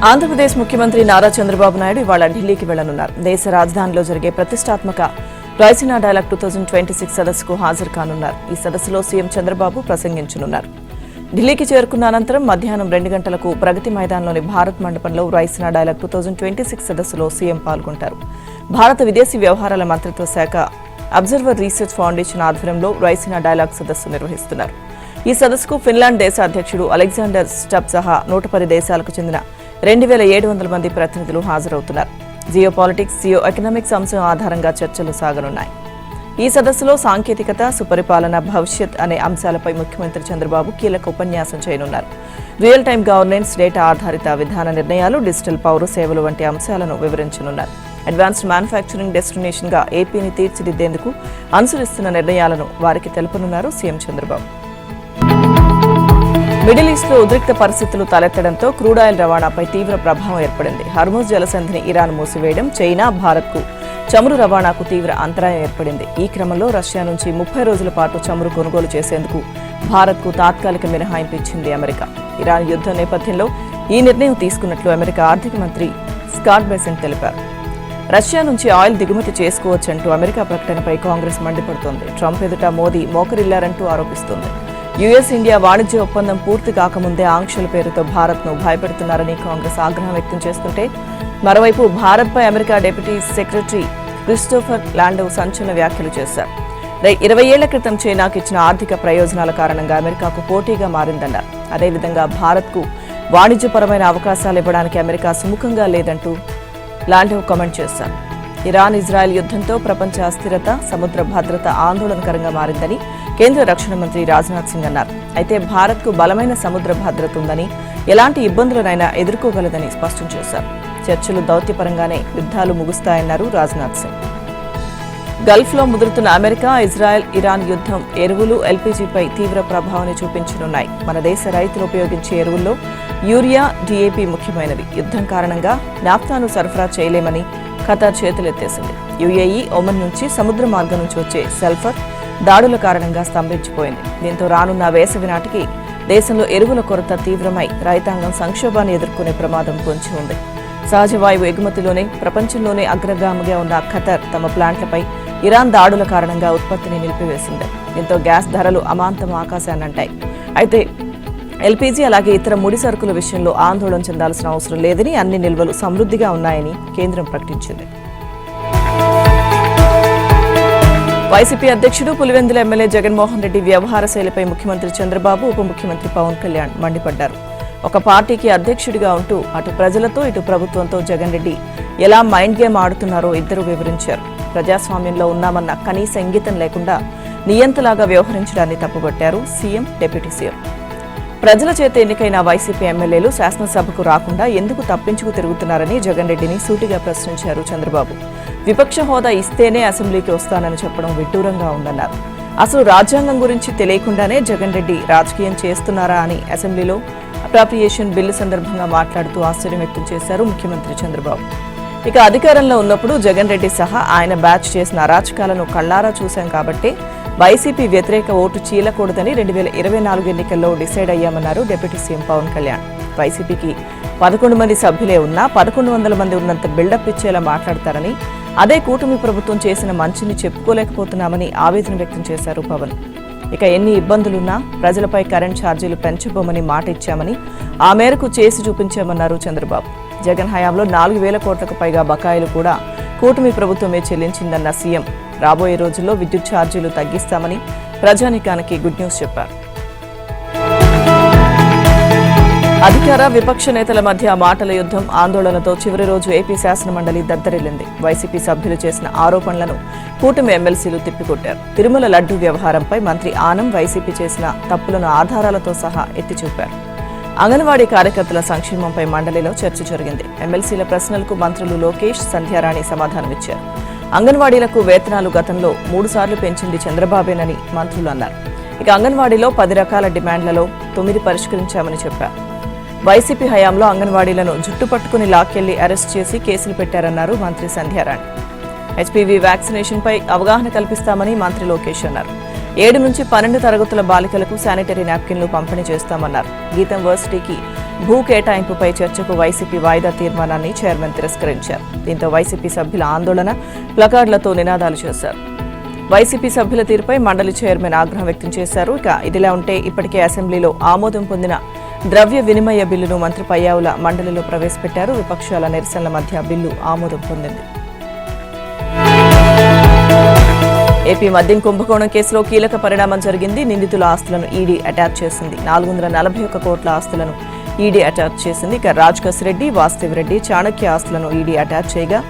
ఆంధ్రప్రదేశ్ ముఖ్యమంత్రి నారా చంద్రబాబు నాయుడు ఇవాళ ఢిల్లీకి వెళ్లనున్నారు. దేశ రాజధానిలో జరిగే ప్రతిష్టాత్మక రాయలసీమ డైలాగ్ 2026 సదస్సుకు హాజరు కానున్నారు. ఈ సదస్సులో సీఎం చంద్రబాబు ప్రసంగించనున్నారు. ఢిల్లీకి చేరుకున్న అనంతరం మధ్యాహ్నం 2 గంటలకు ప్రగతి మైదానంలోని భారత్ మండపంలో రాయలసీమ డైలాగ్ 2026 సదస్సులో సీఎం పాల్గొంటారు. భారత విదేశీ వ్యవహారాల మంత్రిత్వ శాఖ అబ్జర్వర్ రీసెర్చ్ ఫౌండేషన్ ఆధ్వర్యంలో రాయలసీమ డైలాగ్ సదస్సు నిర్వహిస్తున్నారు. ఈ సదస్సుకు ఫిన్లాండ్ దేశ అధ్యక్షుడు అలెగ్జాండర్ స్టబ్ సహా 110 దేశాలకు చెందిన 2700 మంది ప్రతినిధులు హాజరవుతున్నారు. జియో పాలిటిక్స్, జియో ఎకనామిక్స్ అంశం ఆధారంగా చర్చలు సాగనున్నాయి. ఈ సదస్సులో సాంకేతికత, సుపరిపాలన, భవిష్యత్ అనే అంశాలపై ముఖ్యమంత్రి చంద్రబాబు కీలక ఉపన్యాసం చేయనున్నారు. రియల్ టైమ్ గవర్నెన్స్, డేటా ఆధారిత విధాన నిర్ణయాలు, డిజిటల్ పౌర సేవలు వంటి అంశాలను వివరించనున్నారు. అడ్వాన్స్డ్ మ్యానుఫ్యాక్చరింగ్ డెస్టినేషన్ గా ఏపీని తీర్చిదిద్దేందుకు అనుసరిస్తున్న నిర్ణయాలను వారికి తెలుపనున్నారు సీఎం చంద్రబాబు. మిడిల్ ఈస్ట్ లో ఉద్రిక్త పరిస్థితులు తలెత్తడంతో క్రూడ్ ఆయిల్ రవాణాపై తీవ్ర ప్రభావం ఏర్పడింది. హర్ముజ్ జలసంధిని ఇరాన్ మూసివేయడం, చైనా, భారత్కు చమురు రవాణాకు తీవ్ర అంతరాయం ఏర్పడింది. ఈ క్రమంలో రష్యా నుంచి 30 రోజుల పాటు చమురు కొనుగోలు చేసేందుకు భారత్కు తాత్కాలిక మినహాయింపు ఇచ్చింది అమెరికా. ఇరాన్ యుద్ధం నేపథ్యంలో ఈ నిర్ణయం తీసుకున్నట్లు అమెరికా ఆర్థిక మంత్రి స్కాట్ బెసెంట్ తెలిపారు. రష్యా నుంచి ఆయిల్ దిగుమతి చేసుకోవచ్చంటూ అమెరికా ప్రకటనపై కాంగ్రెస్ మండిపడుతోంది. ట్రంప్ ఎదుట మోదీ మోకరిల్లారంటూ ఆరోపిస్తోంది. యుఎస్ ఇండియా వాణిజ్య ఒప్పందం పూర్తి కాకముందే ఆంక్షల పేరుతో భారత్ను భయపెడుతున్నారని కాంగ్రెస్ ఆగ్రహం వ్యక్తం చేస్తుంటే, మరోవైపు భారత్పై అమెరికా డిప్యూటీ సెక్రటరీ క్రిస్టోఫర్ లాండో సంచలన వ్యాఖ్యలు చేశారు. 20 ఏళ్ల క్రితం చైనాకు ఇచ్చిన ఆర్థిక ప్రయోజనాల కారణంగా అమెరికాకు పోటీగా మారిందన్నారు. అదేవిధంగా భారత్కు వాణిజ్యపరమైన అవకాశాలు ఇవ్వడానికి అమెరికా సుముఖంగా లేదంటూ లాండో కామెంట్ చేశారు. ఇరాన్ ఇజ్రాయెల్ యుద్ధంతో ప్రపంచ అస్థిరత, సముద్ర భద్రత ఆందోళనకరంగా మారిందని కేంద్ర రక్షణ మంత్రి రాజ్నాథ్ సింగ్ అన్నారు. అయితే భారత్కు బలమైన సముద్ర భద్రత ఉందని, ఎలాంటి ఇబ్బందులనైనా ఎదుర్కోగలదని స్పష్టం చేశారు. చర్చలు దౌత్యపరంగానే, యుద్ధాలు ముగుస్తాయన్నారు రాజ్నాథ్ సింగ్. గల్ఫ్లో ముదురుతున్న అమెరికా, ఇజ్రాయెల్, ఇరాన్ యుద్ధం ఎరువులు, ఎల్పీజీపై తీవ్ర ప్రభావాన్ని చూపించనున్నాయి. మన దేశ రైతులు ఉపయోగించే ఎరువుల్లో యూరియా, డీఏపీ ముఖ్యమైనవి. యుద్ధం కారణంగా నాఫ్తాను సరఫరా చేయలేమని ఖతార్ చేతులెత్తేసింది. యుఏఈ, ఒమన్ నుంచి సముద్ర మార్గం నుంచి వచ్చే సల్ఫర్ దాడుల కారణంగా స్తంభించిపోయింది. దీంతో రానున్న వేసవి నాటికి దేశంలో ఎరువుల కొరత తీవ్రమై రైతాంగం సంక్షోభాన్ని ఎదుర్కొనే ప్రమాదం పొంచి ఉంది. సహజ వాయువు ఎగుమతిలోనే ప్రపంచంలోనే అగ్రగామిగా ఉన్న ఖతార్ తమ ప్లాంట్లపై ఇరాన్ దాడుల కారణంగా ఉత్పత్తిని నిలిపివేసింది. దీంతో గ్యాస్ ధరలు అమాంతం ఆకాశాన్నంటాయి. అయితే ఎల్పీజీ అలాగే ఇతర ముడి సరుకుల విషయంలో ఆందోళన చెందాల్సిన అవసరం లేదని, అన్ని నిల్వలు సమృద్ధిగా ఉన్నాయని కేంద్రం ప్రకటించింది. వైసీపీ అధ్యక్షుడు పులివెందుల ఎమ్మెల్యే జగన్మోహన్ రెడ్డి వ్యవహార శైలిపై ముఖ్యమంత్రి చంద్రబాబు, ఉప ముఖ్యమంత్రి పవన్ కళ్యాణ్ మండిపడ్డారు. ఒక పార్టీకి అధ్యక్షుడిగా ఉంటూ అటు ప్రజలతో ఇటు ప్రభుత్వంతో జగన్ రెడ్డి ఎలా మైండ్ గేమ్ ఆడుతున్నారో ఇద్దరు వివరించారు. ప్రజాస్వామ్యంలో ఉన్నామన్న కనీస ఇంగితం లేకుండా నియంతలాగా వ్యవహరించడాన్ని తప్పుపట్టారు సీఎం, డిప్యూటీ సీఎం. ప్రజల చేత ఎన్నికైన వైసీపీ ఎమ్మెల్యేలు శాసనసభకు రాకుండా ఎందుకు తప్పించుకు తిరుగుతున్నారని జగన్ రెడ్డిని సూటిగా ప్రశ్నించారు చంద్రబాబు. విపక్ష హోదా ఇస్తేనే అసెంబ్లీకి వస్తానని చెప్పడం విడ్డూరంగా ఉందన్నారు. అసలు రాజ్యాంగం గురించి తెలియకుండానే జగన్ రెడ్డి రాజకీయం చేస్తున్నారా అని అసెంబ్లీలో అప్రాప్రియేషన్ బిల్లు సందర్భంగా మాట్లాడుతూ ఆశ్చర్యం వ్యక్తం చేశారు ముఖ్యమంత్రి చంద్రబాబు. ఇక అధికారంలో ఉన్నప్పుడు జగన్ రెడ్డి సహా ఆయన బ్యాచ్ చేసిన అరాచకాలను కళ్లారా చూశాం కాబట్టే వైసీపీ వ్యతిరేక ఓటు చీలకూడదని 2024 ఎన్నికల్లో డిసైడ్ అయ్యామన్నారు డిప్యూటీ సీఎం పవన్ కళ్యాణ్. వైసీపీకి 11 మంది సభ్యులే ఉన్నా 1100 మంది ఉన్నంత బిల్డప్ ఇచ్చేలా మాట్లాడతారని, అదే కూటమి ప్రభుత్వం చేసిన మంచిని చెప్పుకోలేకపోతున్నామని ఆవేదన వ్యక్తం చేశారు పవన్. ఇక ఎన్ని ఇబ్బందులున్నా ప్రజలపై కరెంట్ ఛార్జీలు పెంచబోమని మాట ఇచ్చామని, ఆ మేరకు చేసి చూపించామన్నారు చంద్రబాబు. జగన్ హయాంలో 4000 కోట్లకు పైగా బకాయిలు కూడా కూటమి ప్రభుత్వమే చెల్లించిందన్న సీఎం రాబోయే రోజుల్లో విద్యుత్ ఛార్జీలు తగ్గిస్తామని ప్రజానీకానికి గుడ్ న్యూస్ చెప్పారు. అధికార, విపక్ష నేతల మధ్య మాటల యుద్ధం, ఆందోళనతో చివరి రోజు ఏపీ శాసనమండలి దద్దరిల్లింది. వైసీపీ సభ్యులు చేసిన ఆరోపణలను కూటమి ఎమ్మెల్సీలు తిప్పికొట్టారు. తిరుమల లడ్డూ వ్యవహారంపై మంత్రి ఆనం వైసీపీ చేసిన తప్పులను ఆధారాలతో సహా ఎత్తి చూపారు. అంగన్వాడీ కార్యకర్తల సంక్షేమంపై మండలిలో చర్చ జరిగింది. ఎమ్మెల్సీల ప్రశ్నలకు మంత్రులు లోకేష్, సంధ్యారాణి సమాధానమిచ్చారు. అంగన్వాడీలకు వేతనాలు గతంలో 3 సార్లు పెంచింది చంద్రబాబేనని మంత్రులు అన్నారు. ఇక అంగన్వాడీలో 10 రకాల డిమాండ్లలో 9 పరిష్కరించామని చెప్పారు. వైసీపీ హయాంలో అంగన్వాడీలను జుట్టు పట్టుకుని లాక్కెళ్లి అరెస్ట్ చేసి కేసులు పెట్టారన్నారు మంత్రి సంధ్యారాణి. హెచ్పీవీ వ్యాక్సినేషన్పై అవగాహన కల్పిస్తామని మంత్రి లోకేష్ అన్నారు. 7 నుంచి 12 తరగతుల బాలికలకు శానిటరీ నాప్కిన్లు పంపిణీ చేస్తామన్నారు. గీతం వర్సిటీకి భూ కేటాయింపుపై చర్చకు వైసీపీ వాయిదా తీర్మానాన్ని చైర్మన్ తిరస్కరించారు. దీంతో వైసీపీ సభ్యుల ఆందోళన, ప్లకార్డులతో నినాదాలు చేశారు. వైసీపీ సభ్యుల తీరుపై మండలి చైర్మన్ ఆగ్రహం వ్యక్తం చేశారు. ఇక ఇదిలా ఉంటే ఇప్పటికే అసెంబ్లీలో ఆమోదం పొందిన ద్రవ్య వినిమయ బిల్లును మంత్రి పయ్యావుల మండలిలో ప్రవేశపెట్టారు. విపక్షాల నిరసనల మధ్య బిల్లు ఆమోదం పొందింది. ఏపీ మద్యం కుంభకోణం కేసులో కీలక పరిణామం జరిగింది. నిందితుల ఆస్తులను ఈడీ అటాచ్ చేసింది. 441 కోట్ల ఆస్తులను ఈడీ అటాచ్ చేసింది. ఇక రాజ్కస్ రెడ్డి, వాస్తవ్ రెడ్డి, చాణక్య ఆస్తులను ఈడీ అటాచ్ చేయగా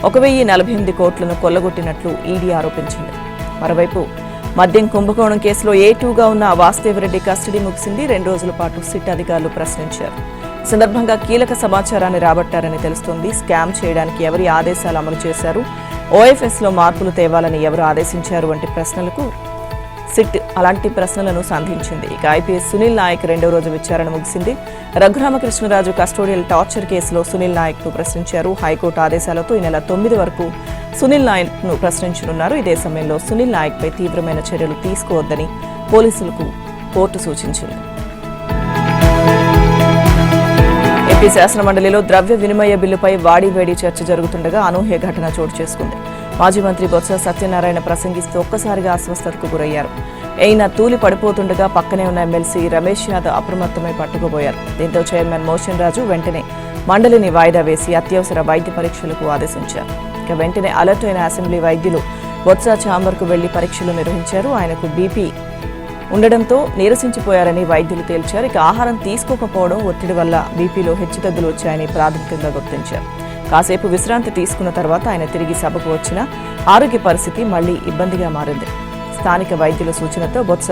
1048 కోట్లను కొల్లగొట్టినట్లు ఈడీ ఆరోపించింది. మరోవైపు మద్యం కుంభకోణం కేసులో A2గా ఉన్న వాస్తవ్ రెడ్డి కస్టడీ ముగిసింది. 2 రోజుల పాటు సిట్ అధికారులు ప్రశ్నించారు. ఈ సందర్భంగా కీలక సమాచారాన్ని రాబట్టారని తెలుస్తోంది. స్కామ్ చేయడానికి ఎవరి ఆదేశాలు అమలు చేశారు, OFSలో మార్పులు తేవాలని ఎవరు ఆదేశించారు వంటి ప్రశ్నలకు సిట్ అలాంటి ప్రశ్నలను సంధించింది. ఇక ఐపీఎస్ సునీల్ నాయక్ 2వ రోజు విచారణ ముగిసింది. రఘురామకృష్ణరాజు కస్టోడియల్ టార్చర్ కేసులో సునీల్ నాయక్ను ప్రశ్నించారు. హైకోర్టు ఆదేశాలతో ఈ నెల 9 వరకు సునీల్ నాయక్ను ప్రశ్నించనున్నారు. ఇదే సమయంలో సునీల్ నాయక్పై తీవ్రమైన చర్యలు తీసుకోవద్దని పోలీసులకు కోర్టు సూచించింది. ఏపీ శాసనమండలిలో ద్రవ్య వినిమయ బిల్లుపై వాడివేడి చర్చ జరుగుతుండగా అనూహ్య ఘటన చోటు చేసుకుంది. మాజీ మంత్రి బొత్స సత్యనారాయణ ప్రసంగిస్తూ ఒక్కసారిగా అస్వస్థతకు గురయ్యారు. అయినా తూలి పడిపోతుండగా పక్కనే ఉన్న ఎమ్మెల్సీ రమేష్ యాదవ్ అప్రమత్తమై పట్టుకుపోయారు. దీంతో చైర్మన్ మోషన్ రాజు వెంటనే మండలిని వాయిదా వేసి అత్యవసర వైద్య పరీక్షలకు ఆదేశించారు. ఇక వెంటనే అలర్ట్ అయిన అసెంబ్లీ వైద్యులు బొత్స ఛాంబర్కు వెళ్లి పరీక్షలు నిర్వహించారు. ఆయనకు బీపీ ఉండడంతో నీరసించిపోయారని వైద్యులు తేల్చారు. ఇక ఆహారం తీసుకోకపోవడం, ఒత్తిడి వల్ల బీపీలో హెచ్చుతగ్గులు వచ్చాయని ప్రాథమికంగా గుర్తించారు. కాసేపు విశ్రాంతి తీసుకున్న తర్వాత ఆయన తిరిగి సభకు వచ్చినా ఆరోగ్య పరిస్థితి మళ్లీ ఇబ్బందిగా మారింది. స్థానిక వైద్యుల సూచనతో బొత్స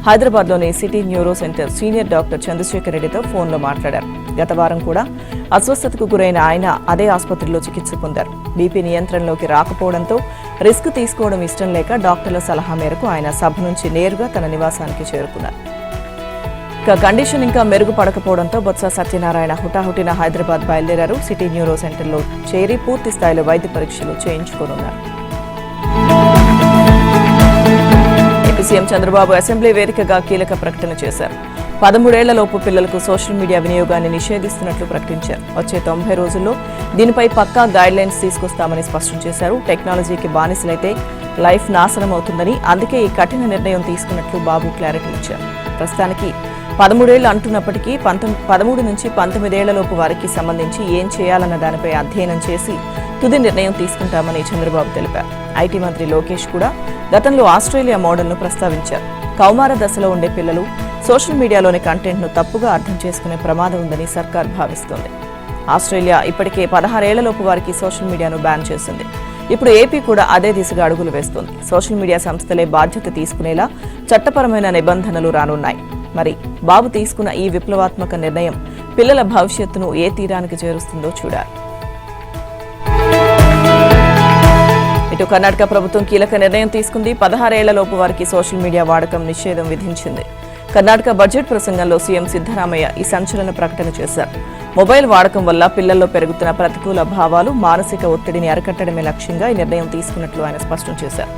హైదరాబాద్లోని city neuro centre senior doctor Chandrasekhar రెడ్డితో ఫోన్లో మాట్లాడారు. గత వారం కూడా అస్వస్థతకు గురైన ఆయన అదే ఆసుపత్రిలో చికిత్స పొందారు. బీపీ నియంత్రణలోకి రాకపోవడంతో రిస్క్ తీసుకోవడం ఇష్టం లేక డాక్టర్ల సలహా మేరకు ఆయన సభ నుంచి నేరుగా తన నివాసానికి చేరుకున్నారు. ఇక కండిషన్ ఇంకా మెరుగుపడకపోవడంతో బొత్స సత్యనారాయణ హుటాహుటిన హైదరాబాద్ బయలుదేరారు. సిటీ న్యూరో సెంటర్లో చేరి పూర్తి స్థాయిలో వైద్య పరీక్షలు చేయించుకోనున్నారు. ఏపీ సీఎం చంద్రబాబు అసెంబ్లీ వేదికగా కీలక ప్రకటన చేశారు. 13 ఏళ్లలోపు పిల్లలకు సోషల్ మీడియా వినియోగాన్ని నిషేధిస్తున్నట్లు ప్రకటించారు. వచ్చే 90 రోజుల్లో దీనిపై పక్కా గైడ్లైన్స్ తీసుకొస్తామని స్పష్టం చేశారు. టెక్నాలజీకి బానిసలైతే లైఫ్ నాశనం అవుతుందని, అందుకే ఈ కఠిన నిర్ణయం తీసుకున్నట్లు బాబు క్లారిటీ ఇచ్చారు. ప్రస్తుతానికి 13 ఏళ్లు అంటున్నప్పటికీ 13 నుంచి 19 ఏళ్లలోపు వారికి సంబంధించి ఏం చేయాలన్న దానిపై అధ్యయనం చేసి తుది నిర్ణయం తీసుకుంటామని చంద్రబాబు తెలిపారు. ఐటీ మంత్రి లోకేష్ కూడా గతంలో ఆస్ట్రేలియా మోడల్ను ప్రస్తావించారు. కౌమార దశలో ఉండే పిల్లలు సోషల్ మీడియాలోని కంటెంట్ను తప్పుగా అర్థం చేసుకునే ప్రమాదం ఉందని సర్కార్ భావిస్తోంది. ఆస్ట్రేలియా ఇప్పటికే 16 ఏళ్లలోపు వారికి సోషల్ మీడియాను బ్యాన్ చేసింది. ఇప్పుడు ఏపీ కూడా అదే దిశగా అడుగులు వేస్తోంది. సోషల్ మీడియా సంస్థలే బాధ్యత తీసుకునేలా చట్టపరమైన నిబంధనలు రానున్నాయి. మరి బాబు తీసుకున్న ఈ విప్లవాత్మక నిర్ణయం పిల్లల భవిష్యత్తును ఏ తీరానికి చేరుస్తుందో చూడాలి. ఇటు కర్ణాటక ప్రభుత్వం కీలక నిర్ణయం తీసుకుంది. 16 ఏళ్లలోపు వారికి సోషల్ మీడియా వాడకం నిషేధం విధించింది. కర్ణాటక బడ్జెట్ ప్రసంగంలో సీఎం సిద్ధరామయ్య ఈ సంచలన ప్రకటన చేశారు. మొబైల్ వాడకం వల్ల పిల్లల్లో పెరుగుతున్న ప్రతికూల భావాలు, మానసిక ఒత్తిడిని అరికట్టడమే లక్ష్యంగా ఈ నిర్ణయం తీసుకున్నట్లు ఆయన స్పష్టం చేశారు.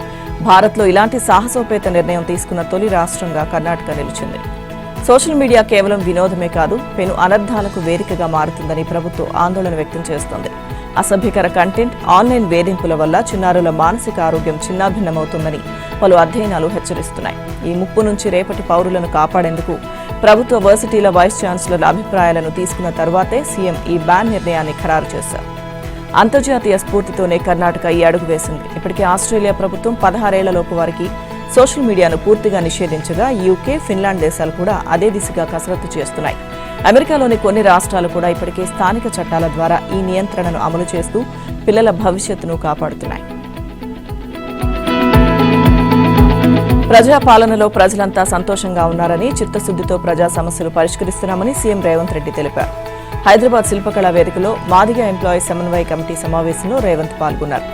భారత్లో ఇలాంటి సాహసోపేత నిర్ణయం తీసుకున్న తొలి రాష్ట్రంగా కర్ణాటక నిలిచింది. సోషల్ మీడియా కేవలం వినోదమే కాదు, పెను అనర్థాలకు వేదికగా మారుతుందని ప్రభుత్వం ఆందోళన వ్యక్తం చేస్తోంది. అసభ్యకర కంటెంట్, ఆన్లైన్ వేధింపుల వల్ల చిన్నారుల మానసిక ఆరోగ్యం చిన్నాభిన్నమవుతుందని పలు అధ్యయనాలు హెచ్చరిస్తున్నాయి. ఈ ముప్పు నుంచి రేపటి పౌరులను కాపాడేందుకు ప్రభుత్వ వర్సిటీల వైస్ ఛాన్సలర్ల అభిప్రాయాలను తీసుకున్న తర్వాతే సీఎం ఈ బ్యాన్ నిర్ణయాన్ని ఖరారు చేశారు. అంతర్జాతీయ స్ఫూర్తితోనే కర్ణాటక ఈ అడుగు వేసింది. ఇప్పటికే ఆస్ట్రేలియా ప్రభుత్వం 16 ఏళ్లలోపు వారికి సోషల్ మీడియాను పూర్తిగా నిషేధించగా UK, ఫిన్లాండ్ దేశాలు కూడా అదే దిశగా కసరత్తు చేస్తున్నాయి. అమెరికాలోని కొన్ని రాష్ట్రాలు కూడా ఇప్పటికే స్థానిక చట్టాల ద్వారా ఈ నియంత్రణను అమలు చేస్తూ పిల్లల భవిష్యత్తును కాపాడుతున్నాయి. ప్రజాపాలనలో ప్రజలంతా సంతోషంగా ఉన్నారని, చిత్తశుద్దితో ప్రజా సమస్యలు పరిష్కరిస్తున్నామని సీఎం రేవంత్ రెడ్డి తెలిపారు. హైదరాబాద్ శిల్పకళా వేదికలో మాదిగ ఎంప్లాయీస్ సమన్వయ కమిటీ సమావేశంలో రేవంత్ పాల్గొన్నారు.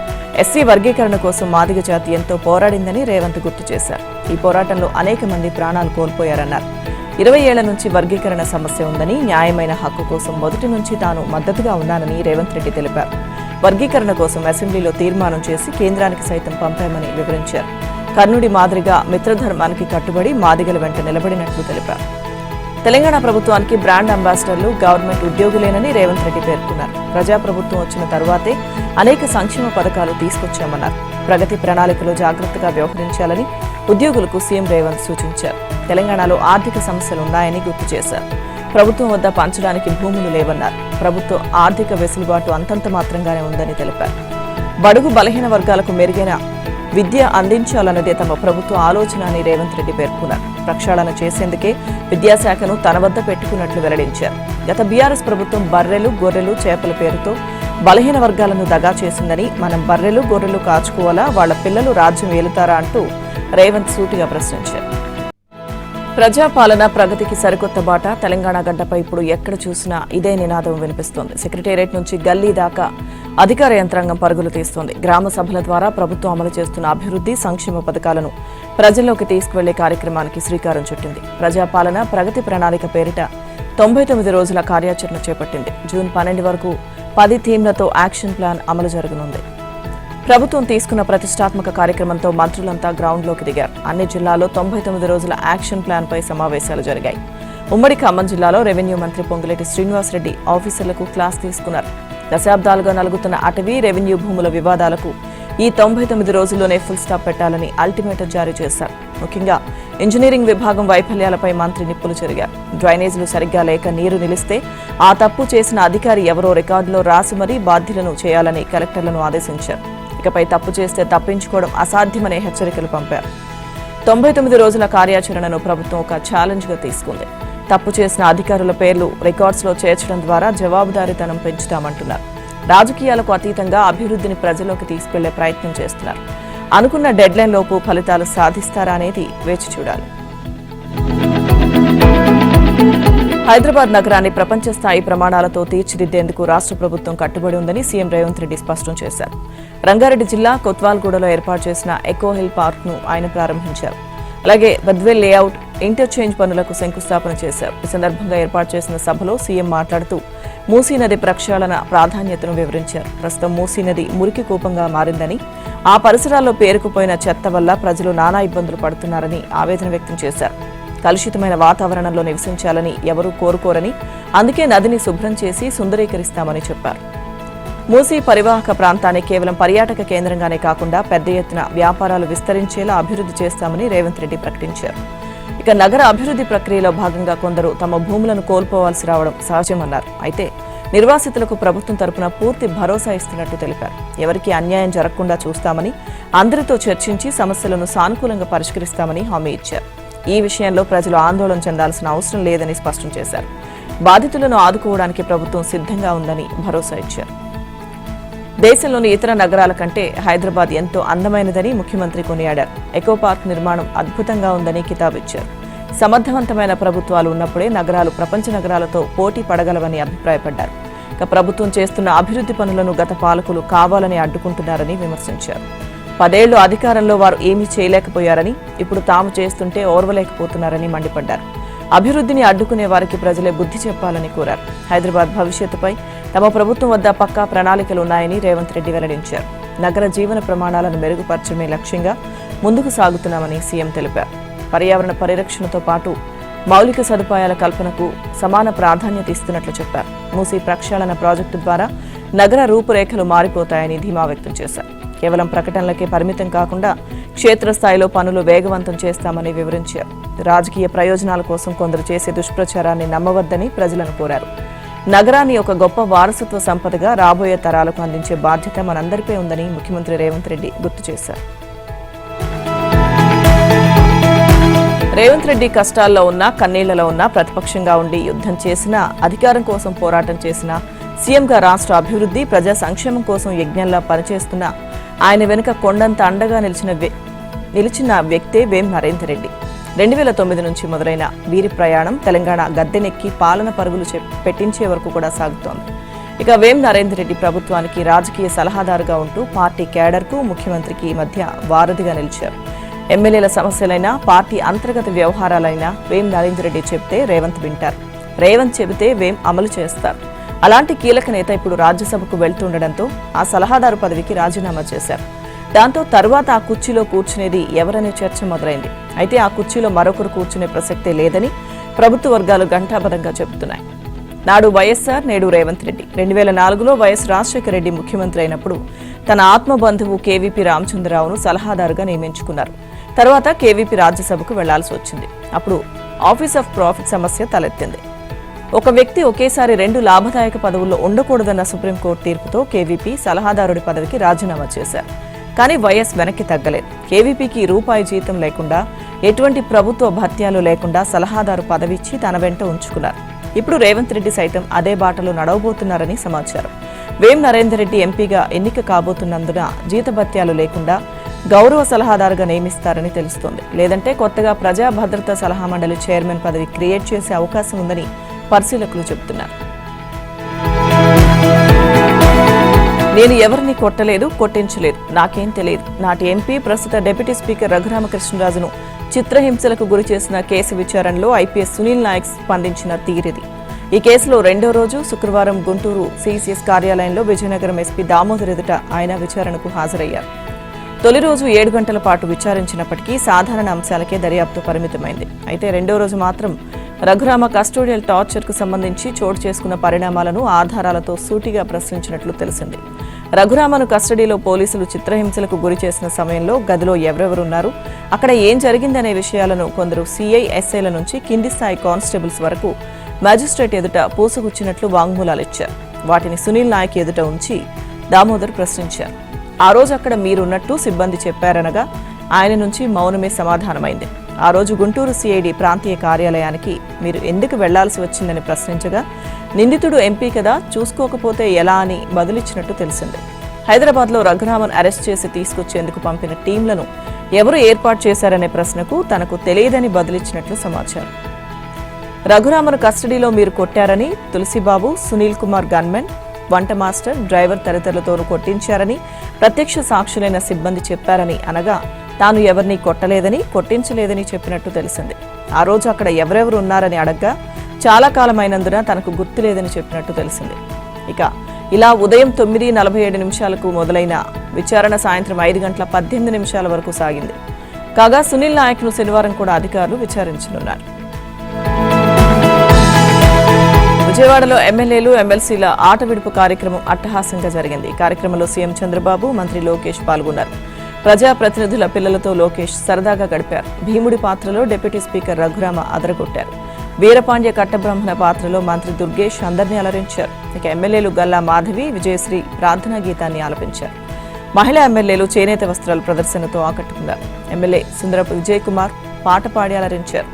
ఎస్సీ వర్గీకరణ కోసం మాదిగ జాతి ఎంతో పోరాడిందని రేవంత్ గుర్తు చేశారు. ఈ పోరాటంలో అనేక మంది ప్రాణాలు కోల్పోయారన్నారు. 20 ఏళ్ల నుంచి వర్గీకరణ సమస్య ఉందని, న్యాయమైన హక్కు కోసం మొదటి నుంచి తాను మద్దతుగా ఉన్నానని రేవంత్ రెడ్డి తెలిపారు. వర్గీకరణ కోసం అసెంబ్లీలో తీర్మానం చేసి కేంద్రానికి సైతం పంపామని వివరించారు. కర్ణుడి మాదిరిగా మిత్రధర్మానికి కట్టుబడి మాదిగల వెంట నిలబడినట్లు తెలిపారు. తెలంగాణ ప్రభుత్వానికి బ్రాండ్ అంబాసిడర్లు గవర్నమెంట్ ఉద్యోగులేనని రేవంత్ రెడ్డి పేర్కొన్నారు. ప్రజాప్రభుత్వం వచ్చిన తరువాతే అనేక సంక్షేమ పథకాలు తీసుకొచ్చామన్నారు. ప్రగతి ప్రణాళికలో జాగ్రత్తగా వ్యవహరించాలని ఉద్యోగులకు సీఎం రేవంత్ సూచించారు. తెలంగాణలో ఆర్థిక సమస్యలున్నాయని గుర్తు చేశారు. ప్రభుత్వం వద్ద పంచడానికి భూములు లేవన్నారు. ప్రభుత్వం ఆర్థిక వెసులుబాటు అంతంత మాత్రంగానే ఉందని తెలిపారు. బడుగు బలహీన వర్గాలకు మెరుగైన విద్య అందించాలన్నదే తమ ప్రభుత్వ ఆలోచన అని రేవంత్ రెడ్డి పేర్కొన్నారు. ప్రక్షాళన చేసేందుకే విద్యాశాఖను తన వద్ద పెట్టుకున్నట్లు వెల్లడించారు. గత బీఆర్ఎస్ ప్రభుత్వం బర్రెలు గొర్రెలు చేపల పేరుతో బలహీన వర్గాలను దగా చేసిందని, మనం బర్రెలు గొర్రెలు కాచుకోవాలా, వాళ్ల పిల్లలు రాజ్యం ఏలుతారా అంటూ రేవంత్ సూటిగా ప్రశ్నించారు. ప్రజాపాలన ప్రగతికి సరికొత్త బాట. తెలంగాణ గడ్డపై ఇప్పుడు ఎక్కడ చూసినా ఇదే నినాదం వినిపిస్తోంది. సెక్రటేరియట్ నుంచి గల్లీ దాకా అధికార యంత్రాంగం పరుగులు తీస్తోంది. గ్రామ సభల ద్వారా ప్రభుత్వం అమలు చేస్తున్న అభివృద్ధి సంక్షేమ పథకాలను ప్రజల్లోకి తీసుకువెళ్లే కార్యక్రమానికి శ్రీకారం చుట్టింది. ప్రజాపాలన ప్రగతి ప్రణాళిక పేరిట 99 రోజుల కార్యాచరణ చేపట్టింది. జూన్ 12 వరకు 10 థీమ్లతో యాక్షన్ ప్లాన్ అమలు జరగనుంది. ప్రభుత్వం తీసుకున్న ప్రతిష్టాత్మక కార్యక్రమంతో మంత్రులంతా గ్రౌండ్లోకి దిగారు. అన్ని జిల్లాల్లో 99 రోజుల యాక్షన్ ప్లాన్పై సమావేశాలు జరిగాయి. ఉమ్మడి ఖమ్మం జిల్లాలో రెవెన్యూ మంత్రి పొంగులేటి శ్రీనివాసరెడ్డి ఆఫీసర్లకు క్లాస్ తీసుకున్నారు. దశాబ్దాలుగా నలుగుతున్న అటవీ రెవెన్యూ భూముల వివాదాలకు ఈ 99 రోజుల్లోనే ఫుల్ స్టాప్ పెట్టాలని అల్టిమేటం జారీ చేశారు. ముఖ్యంగా ఇంజనీరింగ్ విభాగం వైఫల్యాలపై మంత్రి నిప్పులు చెరిగారు. డ్రైనేజీలు సరిగ్గా లేక నీరు నిలిస్తే ఆ తప్పు చేసిన అధికారి ఎవరో రికార్డులో రాసి మరీ బాధ్యులను చేయాలని కలెక్టర్లను ఆదేశించారు. ఇకపై తప్పు చేస్తే తప్పించుకోవడం అసాధ్యమనే హెచ్చరికలు పంపారు. 99 రోజుల కార్యాచరణను ప్రభుత్వం ఒక ఛాలెంజ్గా తీసుకుంది. తప్పు చేసిన అధికారుల పేర్లు రికార్డ్స్లో చేర్చడం ద్వారా జవాబుదారీతనం పెంచుతామంటున్నారు. రాజకీయాలకు అతీతంగా అభివృద్ధిని ప్రజల్లోకి తీసుకెళ్లే ప్రయత్నం చేస్తున్నారు. అనుకున్న డెడ్లైన్ లోపు ఫలితాలు సాధిస్తారా అనేది వేచి చూడాలి. హైదరాబాద్ నగరాన్ని ప్రపంచ స్థాయి ప్రమాణాలతో తీర్చిదిద్దేందుకు రాష్ట్ర ప్రభుత్వం కట్టుబడి ఉందని సీఎం రేవంత్ రెడ్డి స్పష్టం చేశారు. రంగారెడ్డి జిల్లా కొత్వాల్గూడలో ఏర్పాటు చేసిన ఎకో హిల్ పార్క్ను ఆయన ప్రారంభించారు. అలాగే బద్వేల్ లేఅవుట్ ఇంటర్చేంజ్ పనులకు శంకుస్థాపన చేశారు. ఈ సందర్భంగా ఏర్పాటు చేసిన సభలో సీఎం మాట్లాడుతూ మూసీ నది ప్రక్షాళన ప్రాధాన్యతను వివరించారు. ప్రస్తుతం మూసీ నది మురికి కూపంగా మారిందని, ఆ పరిసరాల్లో పేరుకుపోయిన చెత్త వల్ల ప్రజలు నానా ఇబ్బందులు పడుతున్నారని ఆవేదన వ్యక్తం చేశారు. కలుషితమైన వాతావరణంలో నివసించాలని ఎవరూ కోరుకోరని, అందుకే నదిని శుభ్రం చేసి సుందరీకరిస్తామని చెప్పారు. మూసీ పరివాహక ప్రాంతాన్ని కేవలం పర్యాటక కేంద్రంగానే కాకుండా పెద్ద ఎత్తున వ్యాపారాలు విస్తరించేలా అభివృద్ధి చేస్తామని రేవంత్ రెడ్డి ప్రకటించారు. ఇక నగర అభివృద్ధి ప్రక్రియలో భాగంగా కొందరు తమ భూములను కోల్పోవాల్సి రావడం సహజమన్నారు. అయితే నిర్వాసితులకు ప్రభుత్వం తరపున పూర్తి భరోసా ఇస్తున్నట్టు తెలిపారు. ఎవరికీ అన్యాయం జరగకుండా చూస్తామని, అందరితో చర్చించి సమస్యలను సానుకూలంగా పరిష్కరిస్తామని హామీ ఇచ్చారు. ఈ విషయంలో ప్రజలు ఆందోళన చెందాల్సిన అవసరం లేదని స్పష్టం చేశారు. బాధితులను ఆదుకోవడానికి ప్రభుత్వం సిద్ధంగా ఉందని భరోసా ఇచ్చారు. దేశంలోని ఇతర నగరాల కంటే హైదరాబాద్ ఎంతో అందమైనదని ముఖ్యమంత్రి కొనియాడారు. ఎకో పార్క్ నిర్మాణం అద్భుతంగా ఉందని కితాబిచ్చారు. సమర్థవంతమైన ప్రభుత్వాలు ఉన్నప్పుడే నగరాలు ప్రపంచ నగరాలతో పోటీ పడగలవని అభిప్రాయపడ్డారు. ఇక ప్రభుత్వం చేస్తున్న అభివృద్ధి పనులను గత పాలకులు కావాలని అడ్డుకుంటున్నారని విమర్శించారు. 10 ఏళ్లు అధికారంలో వారు ఏమీ చేయలేకపోయారని, ఇప్పుడు తాము చేస్తుంటే ఓర్వలేకపోతున్నారని మండిపడ్డారు. అభివృద్ధిని అడ్డుకునే వారికి ప్రజలే బుద్ధి చెప్పాలని కోరారు. హైదరాబాద్ భవిష్యత్తుపై తమ ప్రభుత్వం వద్ద పక్కా ప్రణాళికలు ఉన్నాయని రేవంత్ రెడ్డి వెల్లడించారు. నగర జీవన ప్రమాణాలను మెరుగుపరచడమే లక్ష్యంగా ముందుకు సాగుతున్నామని సీఎం తెలిపారు. పర్యావరణ పరిరక్షణతో పాటు మౌలిక సదుపాయాల కల్పనకు సమాన ప్రాధాన్యత ఇస్తున్నట్లు చెప్పారు. మూసీ ప్రక్షాళన ప్రాజెక్టు ద్వారా నగర రూపురేఖలు మారిపోతాయని ధీమా వ్యక్తం చేశారు. కేవలం ప్రకటనలకే పరిమితం కాకుండా క్షేత్రస్థాయిలో పనులు వేగవంతం చేస్తామని వివరించారు. రాజకీయ ప్రయోజనాల కోసం కొందరు చేసే దుష్ప్రచారాన్ని నమ్మవద్దని ప్రజలను కోరారు. నగరాన్ని ఒక గొప్ప వారసత్వ సంపదగా రాబోయే తరాలకు అందించే బాధ్యత మనందరిపై ఉందని ముఖ్యమంత్రి రేవంత్ రెడ్డి గుర్తు చేశారు. రేవంత్ రెడ్డి కష్టాల్లో ఉన్నా, కన్నీళ్లలో ఉన్నా, ప్రతిపక్షంగా ఉండి యుద్ధం చేసినా, అధికారం కోసం పోరాటం చేసినా, సీఎంగా రాష్ట్ర అభివృద్ధి, ప్రజా సంక్షేమం కోసం యజ్ఞంలా పనిచేస్తున్న ఆయన వెనుక కొండంత అండగా నిలిచిన వ్యక్తే వేం నరేందర్ రెడ్డి. 2009 నుంచి మొదలైన వీరి ప్రయాణం తెలంగాణ గద్దెనెక్కి పాలన పరుగులు పెట్టించే వరకు కూడా సాగుతోంది. ఇక వేం నరేందర్ రెడ్డి ప్రభుత్వానికి రాజకీయ సలహాదారుగా ఉంటూ పార్టీ క్యాడర్కు, ముఖ్యమంత్రికి మధ్య వారధిగా నిలిచారు. ఎమ్మెల్యేల సమస్యలైనా, పార్టీ అంతర్గత వ్యవహారాలైనా వేం నరేందర్ రెడ్డి చెబితే రేవంత్ వింటారు. రేవంత్ చెబితే వేం అమలు చేస్తారు. అలాంటి కీలక నేత ఇప్పుడు రాజ్యసభకు వెళ్తుండటంతో ఆ సలహాదారు పదవికి రాజీనామా చేశారు. దాంతో తరువాత ఆ కుర్చీలో కూర్చునేది ఎవరనే చర్చ మొదలైంది. అయితే ఆ కుర్చీలో మరొకరు కూర్చునే ప్రసక్తే లేదని ప్రభుత్వ వర్గాలు ఘంటాపథంగా చెబుతున్నాయి. నాడు వైఎస్ఆర్, నేడు రేవంత్ రెడ్డి. 2004లో వైఎస్ రాజశేఖర రెడ్డి ముఖ్యమంత్రి అయినప్పుడు తన ఆత్మబంధువు కేవీపీ రామచంద్రరావును సలహాదారుగా నియమించుకున్నారు. తర్వాత కేవీపీ రాజ్యసభకు వెళ్లాల్సి వచ్చింది. అప్పుడు ఆఫీస్ ఆఫ్ ప్రాఫిట్ సమస్య తలెత్తింది. ఒక వ్యక్తి ఒకేసారి 2 లాభదాయక పదవుల్లో ఉండకూడదన్న సుప్రీంకోర్టు తీర్పుతో కేవీపీ సలహాదారుడి పదవికి రాజీనామా చేశారు. కానీ వైఎస్ వెనక్కి తగ్గలేదు. కేవీపీకి రూపాయి జీతం లేకుండా, ఎటువంటి ప్రభుత్వ భత్యాలు లేకుండా సలహాదారు పదవిచ్చి తన వెంట ఉంచుకున్నారు. ఇప్పుడు రేవంత్ రెడ్డి సైతం అదే బాటలో నడవబోతున్నారని సమాచారం. వేం నరేందర్ రెడ్డి ఎంపీగా ఎన్నిక కాబోతున్నందున జీతభత్యాలు లేకుండా గౌరవ సలహాదారుగా నియమిస్తారని తెలుస్తోంది. లేదంటే కొత్తగా ప్రజా భద్రతా సలహా మండలి చైర్మన్ పదవి క్రియేట్ చేసే అవకాశం ఉందని పరిశీలకులు చెబుతున్నారు. నేను ఎవరిని కొట్టలేదు, కొట్టించలేదు, నాకేం తెలియదు. నాటి ఎంపీ, ప్రస్తుత డిప్యూటీ స్పీకర్ రఘురామకృష్ణరాజును చిత్రహింసలకు గురి చేసిన కేసు విచారణలో ఐపీఎస్ సునీల్ నాయక్ స్పందించిన తీరిది. ఈ కేసులో 2వ రోజు శుక్రవారం గుంటూరు సిసిఎస్ కార్యాలయంలో విజయనగరం ఎస్పీ దామోదర్ ఎదుట ఆయన విచారణకు హాజరయ్యారు. తొలి రోజు 7 గంటల పాటు విచారించినప్పటికీ సాధారణ అంశాలకే దర్యాప్తు పరిమితమైంది. అయితే 2వ రోజు మాత్రం రఘురామ కస్టోడియల్ టార్చర్కు సంబంధించి చోటు చేసుకున్న పరిణామాలను ఆధారాలతో సూటిగా ప్రశ్నించినట్లు తెలిసింది. రఘురామను కస్టడీలో పోలీసులు చిత్రహింసలకు గురి చేసిన సమయంలో గదిలో ఎవరెవరున్నారు, అక్కడ ఏం జరిగిందనే విషయాలను కొందరు సిఐ, ఎస్ఐల నుంచి కింది స్థాయి కానిస్టేబుల్స్ వరకు మ్యాజిస్ట్రేట్ ఎదుట పూసుగుచ్చినట్లు వాంగ్మూలాలిచ్చారు. వాటిని సునీల్ నాయక్ ఎదుట ఉంచి దామోదర్ ప్రశ్నించారు. ఆ రోజు అక్కడ మీరున్నట్టు సిబ్బంది చెప్పారనగా ఆయన నుంచి మౌనమే సమాధానమైంది. ఆ రోజు గుంటూరు సిఐడి ప్రాంతీయ కార్యాలయానికి మీరు ఎందుకు వెళ్లాల్సి వచ్చిందని ప్రశ్నించగా నిందితుడు ఎంపీ కదా, చూసుకోకపోతే ఎలా అని బదులిచ్చినట్టు తెలిసింది. హైదరాబాద్లో రఘురామన్ అరెస్ట్ చేసి తీసుకొచ్చేందుకు పంపిన టీంలను ఎవరు ఏర్పాటు చేశారనే ప్రశ్నకు తనకు తెలియదని బదులిచ్చినట్లు సమాచారం. రఘురామన్ కస్టడీలో మీరు కొట్టారని, తులసిబాబు, సునీల్ కుమార్ గన్మెన్, వంట మాస్టర్, డ్రైవర్ తదితరులతోనూ కొట్టించారని ప్రత్యక్ష సాక్షులైన సిబ్బంది చెప్పారని అనగా తాను ఎవరిని కొట్టలేదని, కొట్టించలేదని చెప్పినట్టు తెలిసింది. ఆ రోజు అక్కడ ఎవరెవరు ఉన్నారని అడగ్గా చాలా కాలమైనందున తనకు గుర్తులేదని చెప్పినట్టు తెలిసింది. ఇక ఇలా ఉదయం 9:47 మొదలైన విచారణ సాయంత్రం 5 గంటల 18 నిమిషాల వరకు సాగింది. కాగా సునీల్ నాయక్ను శనివారం కూడా అధికారులు విచారించనున్నారు. విజయవాడలో ఎమ్మెల్యేలు, ఎమ్మెల్సీల ఆట విడుపు కార్యక్రమం అట్టహాసంగా జరిగింది. ఈ కార్యక్రమంలో సీఎం చంద్రబాబు, మంత్రి లోకేష్ పాల్గొన్నారు. ప్రజాప్రతినిధుల పిల్లలతో లోకేష్ సరదాగా గడిపారు. భీముడి పాత్రలో డిప్యూటీ స్పీకర్ రఘురామ అదరగొట్టారు. వీరపాండ్య కట్టబ్రహ్మణ పాత్రలో మంత్రి దుర్గేష్ అందరినీ అలరించారు. ఇక ఎమ్మెల్యేలు గల్లా మాధవి, విజయశ్రీ ప్రార్థనా గీతాన్ని ఆలపించారు. మహిళా ఎమ్మెల్యేలు చేనేత వస్త్రాల ప్రదర్శనతో ఆకట్టుకున్నారు. ఎమ్మెల్యే సుందరపు విజయ్ కుమార్ పాట పాడి అలరించారు.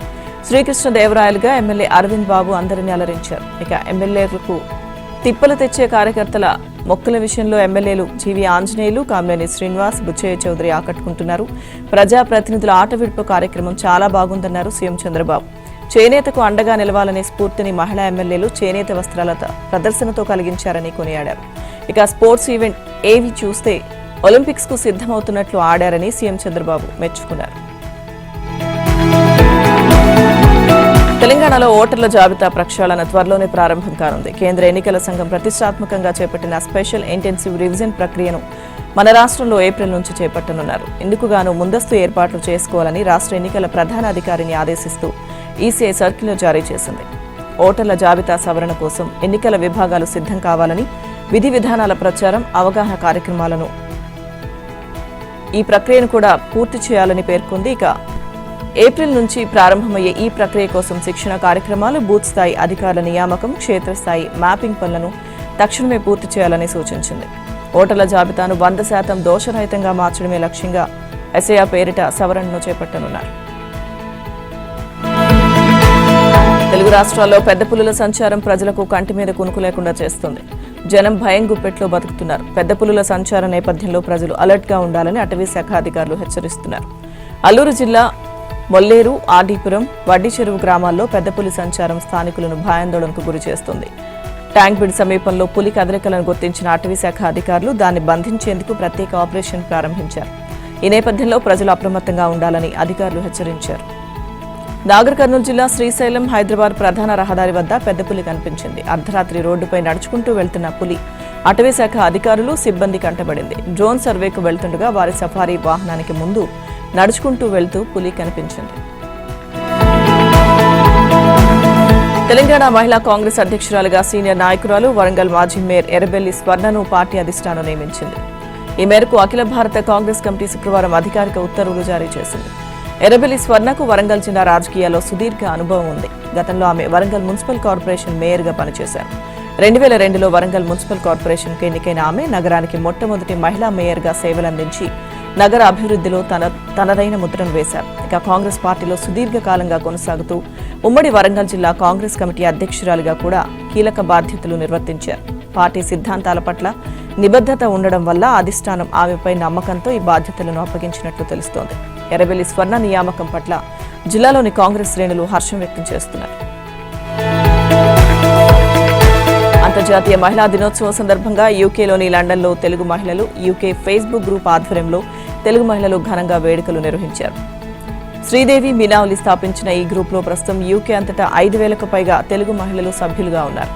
శ్రీకృష్ణదేవరాయలుగా ఎమ్మెల్యే అరవింద్ బాబు అందరినీ అలరించారు. ఇక ఎమ్మెల్యేలకు తిప్పలు తెచ్చే కార్యకర్తల మొక్కల విషయంలో ఎమ్మెల్యేలు జీవి ఆంజనేయులు, కామినేని శ్రీనివాస్, బుచ్చయ్య చౌదరి ఆకట్టుకుంటున్నారు. ప్రజాప్రతినిధుల ఆట విడుపు కార్యక్రమం చాలా బాగుందన్నారు సీఎం చంద్రబాబు. చేనేతకు అండగా నిలవాలనే స్ఫూర్తిని మహిళా ఎమ్మెల్యేలు చేనేత వస్త్రాల ప్రదర్శనతో కలిగించారని కొనియాడారు. ఇక స్పోర్ట్స్ ఈవెంట్ ఏవి చూస్తే ఒలింపిక్స్ కు సిద్ధమవుతున్నట్లు ఆడారని సీఎం చంద్రబాబు మెచ్చుకున్నారు. తెలంగాణలో ఓటర్ల జాబితా ప్రక్షాళన త్వరలోనే ప్రారంభం కానుంది. కేంద్ర ఎన్నికల సంఘం ప్రతిష్టాత్మకంగా చేపట్టిన స్పెషల్ ఇంటెన్సివ్ రివిజన్ ప్రక్రియను మన రాష్ట్రంలో ఏప్రిల్ నుంచి చేపట్టనున్నారు. ఇందుకుగాను ముందస్తు ఏర్పాట్లు చేసుకోవాలని రాష్ట్ర ఎన్నికల ప్రధాన అధికారిని ఆదేశిస్తూ ఈసీఐ సర్క్యులర్ జారీ చేసింది. ఓటర్ల జాబితా సవరణ కోసం ఎన్నికల విభాగాలు సిద్ధం కావాలని, విధి విధానాల ప్రచారం, అవగాహన కార్యక్రమాలను ఈ ప్రక్రియను కూడా పూర్తి చేయాలని పేర్కొంది. ఇక ఏప్రిల్ నుంచి ప్రారంభమయ్యే ఈ ప్రక్రియ కోసం శిక్షణ కార్యక్రమాలు, బూత్ స్థాయి అధికారుల నియామకం, క్షేత్రస్థాయి మ్యాపింగ్ పనులను తక్షణమే పూర్తి చేయాలని సూచించింది. ఓటర్ల జాబితాను 100% దోషరహితంగా మార్చడమే లక్ష్యంగా ఎస్ఐఆర్ పేరిట సవరణను చేపట్టనున్నారు. తెలుగు రాష్ట్రాల్లో పెద్ద పులుల సంచారం ప్రజలకు కంటి మీద కునుకు లేకుండా చేస్తుంది. జనం భయం గుప్పెట్లో బతుకుతున్నారు. పెద్ద పులుల సంచారం నేపథ్యంలో ప్రజలు అలర్ట్ గా ఉండాలని అటవీ శాఖ అధికారులు హెచ్చరిస్తున్నారు. అల్లూరు జిల్లా మొల్లేరు, ఆర్డీపురం, వడ్డీ చెరువు గ్రామాల్లో పెద్ద పులి సంచారం స్థానికులను భయాందోళనకు గురి చేస్తుంది. ట్యాంక్ బిడ్ సమీపంలో పులి కదలికలను గుర్తించిన అటవీ శాఖ అధికారులు దాన్ని బంధించేందుకు ప్రత్యేక ఆపరేషన్ ప్రారంభించారు. ఈ నేపథ్యంలో ప్రజలు అప్రమత్తంగా ఉండాలని అధికారులు హెచ్చరించారు. నాగర్ కర్నూలు జిల్లా శ్రీశైలం హైదరాబాద్ ప్రధాన రహదారి వద్ద పెద్ద పులి కనిపించింది. అర్ధరాత్రి రోడ్డుపై నడుచుకుంటూ వెళ్తున్న పులి అటవీ శాఖ అధికారులు, సిబ్బంది కంటబడింది. డ్రోన్ సర్వేకు వెళ్తుండగా వారి సఫారీ వాహనానికి ముందు నడుచుకుంటూ వెళ్తూ పులి కనిపించింది. తెలంగాణ మహిళా కాంగ్రెస్ అధ్యక్షురాలుగా సీనియర్ నాయకురాలు వరంగల్ మాజీ మేయర్ ఎర్రబెల్లి స్వర్ణను పార్టీ అధిష్టానం నియమించింది. ఈ మేరకు అఖిల భారత కాంగ్రెస్ కమిటీ శుక్రవారం అధికారిక ఉత్తర్వులు జారీ చేసింది. ఎర్రబెల్లి స్వర్ణకు వరంగల్ జిల్లా రాజకీయాల్లో సుదీర్ఘ అనుభవం ఉంది. గతంలో ఆమె వరంగల్ మున్సిపల్ కార్పొరేషన్ మేయర్గా పనిచేశారు. 2002లో వరంగల్ మున్సిపల్ కార్పొరేషన్కు ఎన్నికైన ఆమె నగరానికి మొట్టమొదటి మహిళా మేయర్గా సేవలందించి నగర అభివృద్ధిలో తనదైన ముద్రను వేశారు. ఇక కాంగ్రెస్ పార్టీలో సుదీర్ఘకాలంగా కొనసాగుతూ ఉమ్మడి వరంగల్ జిల్లా కాంగ్రెస్ కమిటీ అధ్యక్షురాలిగా కూడా కీలక బాధ్యతలు నిర్వర్తించారు. పార్టీ సిద్ధాంతాల పట్ల నిబద్ధత ఉండడం వల్ల అధిష్టానం ఆమెపై నమ్మకంతో ఈ బాధ్యతలను అప్పగించినట్లు తెలుస్తోంది. ఎర్రబెల్లి స్వర్ణ నియామకం పట్ల జిల్లాలోని కాంగ్రెస్ శ్రేణులు హర్షం వ్యక్తం చేస్తున్నారు. అంతర్జాతీయ మహిళా దినోత్సవం సందర్భంగా యూకేలోని లండన్లో తెలుగు మహిళలు యూకే ఫేస్బుక్ గ్రూప్ ఆధ్వర్యంలో తెలుగు మహిళలు ఘనంగా వేడుకలు నిర్వహించారు. శ్రీదేవి మీనావలి స్థాపించిన ఈ గ్రూప్లో ప్రస్తుతం యూకే అంతటా 5,000కు పైగా తెలుగు మహిళలు సభ్యులుగా ఉన్నారు.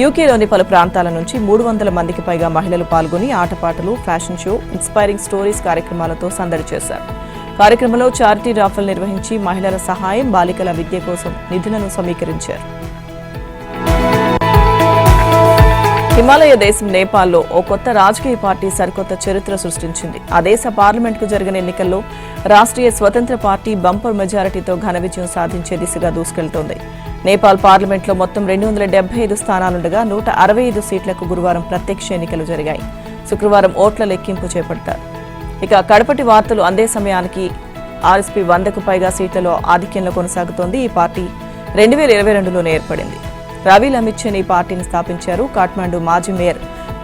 యూకేలోని పలు ప్రాంతాల నుంచి 300 మందికి పైగా మహిళలు పాల్గొని ఆటపాటలు, ఫ్యాషన్ షో, ఇన్స్పైరింగ్ స్టోరీస్ కార్యక్రమాలతో సందడి చేశారు. కార్యక్రమంలో చారిటీ రాఫల్ నిర్వహించి మహిళల సహాయం, బాలికల విద్య కోసం నిధులను సమీకరించారు. హిమాలయ దేశం నేపాల్లో ఓ కొత్త రాజకీయ పార్టీ సరికొత్త చరిత్ర సృష్టించింది. ఆ దేశ పార్లమెంట్కు జరిగిన ఎన్నికల్లో రాష్ట్రీయ స్వతంత్ర పార్టీ బంపర్ మెజారిటీతో ఘన విజయం సాధించే దిశగా దూసుకెళ్తోంది. నేపాల్ పార్లమెంట్లో మొత్తం 275 స్థానాలుండగా 165 సీట్లకు గురువారం ప్రత్యక్ష ఎన్నికలు జరిగాయి. శుక్రవారం ఓట్ల లెక్కింపు చేపడతారు. ఇక కడపటి వార్తలు అందే సమయానికి ఆర్ఎస్పీ 100కు పైగా సీట్లలో ఆధిక్యంలో కొనసాగుతోంది. ఈ పార్టీ 2022లోనే ఏర్పడింది. రవీల్ అమిత్ ఈ పార్టీని స్థాపించారు. కాఠ్మండు మాజీ మేయర్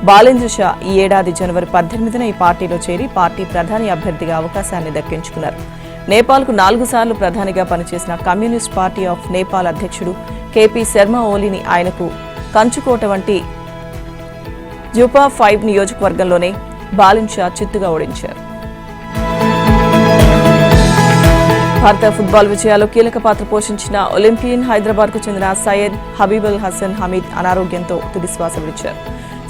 బాలేంద్ర షా ఈ ఏడాది జనవరి 18న ఈ పార్టీలో చేరి పార్టీ ప్రధాని అభ్యర్థిగా అవకాశాన్ని దక్కించుకున్నారు. నేపాల్కు 4 సార్లు ప్రధానిగా పనిచేసిన కమ్యూనిస్ట్ పార్టీ ఆఫ్ నేపాల్ అధ్యక్షుడు కేపీ శర్మ ఓలీని ఆయనకు కంచుకోట వంటి జుపా 5 నియోజకవర్గంలోనే బాలేంద్ర షా చిత్తుగా ఓడించారు. భారత ఫుట్బాల్ విజయాల్లో కీలక పాత్ర పోషించిన ఒలింపియన్ హైదరాబాద్కు చెందిన సయ్యద్ హబీబుల్ హసన్ హమీద్ అనారోగ్యంతో తుదిశ్వాస విడిచారు.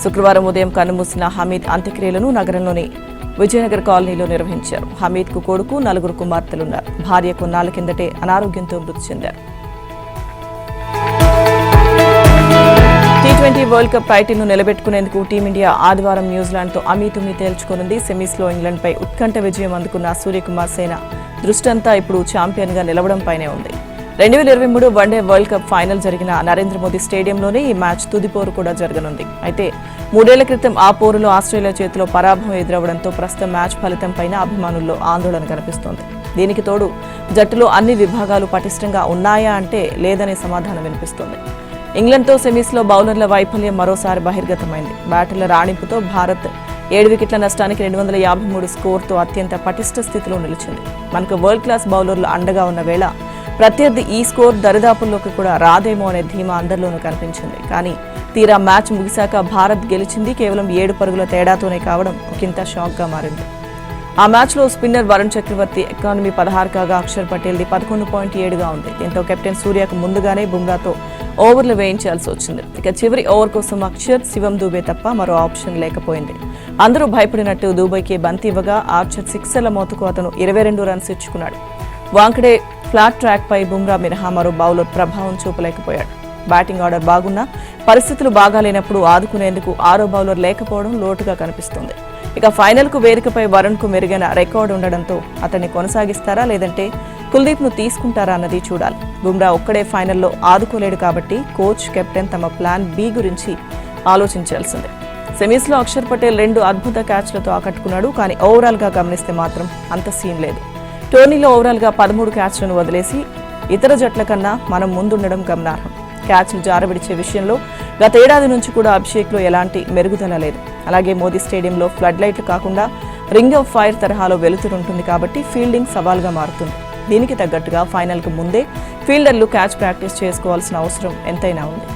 శుక్రవారం ఉదయం కన్నుమూసిన హమీద్ అంత్యక్రియలను నగరంలోని విజయనగర్ కాలనీలో నిర్వహించారు. హమీద్కు కొడుకు, 4 కుమార్తెలున్నారు. భార్య కొన్నాళ్ల కిందటే అనారోగ్యంతో మృతి చెందారు. T20 వరల్డ్ కప్ టైటిల్ను నిలబెట్టుకునేందుకు టీమిండియా ఆదివారం న్యూజిలాండ్తో అమీతుమీ తేల్చుకోనుంది. సెమీస్లో ఇంగ్లాండ్పై ఉత్కంఠ విజయం అందుకున్న సూర్యకుమార్ సేన దృష్టంతా ఇప్పుడు ఛాంపియన్గా నిలవడంపైనే ఉంది. 2023 వన్డే వరల్డ్ కప్ ఫైనల్ జరిగిన నరేంద్ర మోదీ స్టేడియంలోనే ఈ మ్యాచ్ తుది పోరు కూడా జరగనుంది. అయితే 3 ఏళ్ల క్రితం ఆ పోరులో ఆస్ట్రేలియా చేతిలో పరాభవం ఎదురవడంతో ప్రస్తుతం మ్యాచ్ ఫలితంపైన అభిమానుల్లో ఆందోళన కనిపిస్తోంది. దీనికి తోడు జట్టులో అన్ని విభాగాలు పటిష్టంగా ఉన్నాయా అంటే లేదనే సమాధానం వినిపిస్తోంది. ఇంగ్లాండ్తో సెమీస్లో బౌలర్ల వైఫల్యం మరోసారి బహిర్గతమైంది. బ్యాటర్ల రాణింపుతో భారత్ 7 వికెట్ల నష్టానికి 253 స్కోర్తో అత్యంత పటిష్ట స్థితిలో నిలిచింది. మనకు వరల్డ్ క్లాస్ బౌలర్లు అండగా ఉన్న వేళ ప్రత్యర్థి ఈ స్కోర్ దరిదాపుల్లోకి కూడా రాదేమో అనే ధీమా అందరిలోనూ కనిపించింది. కానీ తీరా మ్యాచ్ ముగిశాక భారత్ గెలిచింది కేవలం 7 పరుగుల తేడాతోనే కావడం ఒకంత షాక్గా మారింది. ఆ మ్యాచ్లో స్పిన్నర్ వరుణ్ చక్రవర్తి ఎకానమీ 16 కాగా అక్షర్ పటేల్ది 11.7గా ఉంది. దీంతో కెప్టెన్ సూర్యకు ముందుగానే బుమ్రాతో ఓవర్లు వేయించాల్సి వచ్చింది. ఇక చివరి ఓవర్ కోసం అక్షర్, శివం దూబే తప్ప మరో ఆప్షన్ లేకపోయింది. అందరూ భయపడినట్టు దూబైకి బంతి ఇవ్వగా ఆర్చర్ 6ల మోతకు అతను 22 రన్స్ ఇచ్చుకున్నాడు. వాంకడే ఫ్లాట్ ట్రాక్ పై బుమ్రా మినహా మరో బౌలర్ ప్రభావం చూపలేకపోయాడు. బ్యాటింగ్ ఆర్డర్ బాగున్నా పరిస్థితులు బాగాలేనప్పుడు ఆదుకునేందుకు 6వ బౌలర్ లేకపోవడం లోటుగా కనిపిస్తోంది. ఇక ఫైనల్కు వేదికపై వరుణ్కు మెరుగైన రికార్డు ఉండడంతో అతన్ని కొనసాగిస్తారా లేదంటే కుల్దీప్ను తీసుకుంటారా అన్నది చూడాలి. బుమ్రా ఒక్కడే ఫైనల్లో ఆదుకోలేడు కాబట్టి కోచ్, కెప్టెన్ తమ ప్లాన్ బి గురించి ఆలోచించాల్సిందే. సెమీస్లో అక్షర్ పటేల్ 2 అద్భుత క్యాచ్లతో ఆకట్టుకున్నాడు. కానీ ఓవరాల్గా గమనిస్తే మాత్రం అంత సీన్ లేదు. టోర్నీలో ఓవరాల్గా 13 క్యాచ్లను వదిలేసి ఇతర జట్ల కన్నా మనం ముందుండడం గమనార్హం. క్యాచ్లు జారవిడిచే విషయంలో గత ఏడాది నుంచి కూడా అభిషేక్లో ఎలాంటి మెరుగుదల లేదు. అలాగే మోదీ స్టేడియంలో ఫ్లడ్ లైట్లు కాకుండా రింగ్ ఆఫ్ ఫైర్ తరహాలో వెలుతురుంటుంది కాబట్టి ఫీల్డింగ్ సవాల్గా మారుతుంది. దీనికి తగ్గట్టుగా ఫైనల్కు ముందే ఫీల్డర్లు క్యాచ్ ప్రాక్టీస్ చేసుకోవాల్సిన అవసరం ఎంతైనా ఉంది.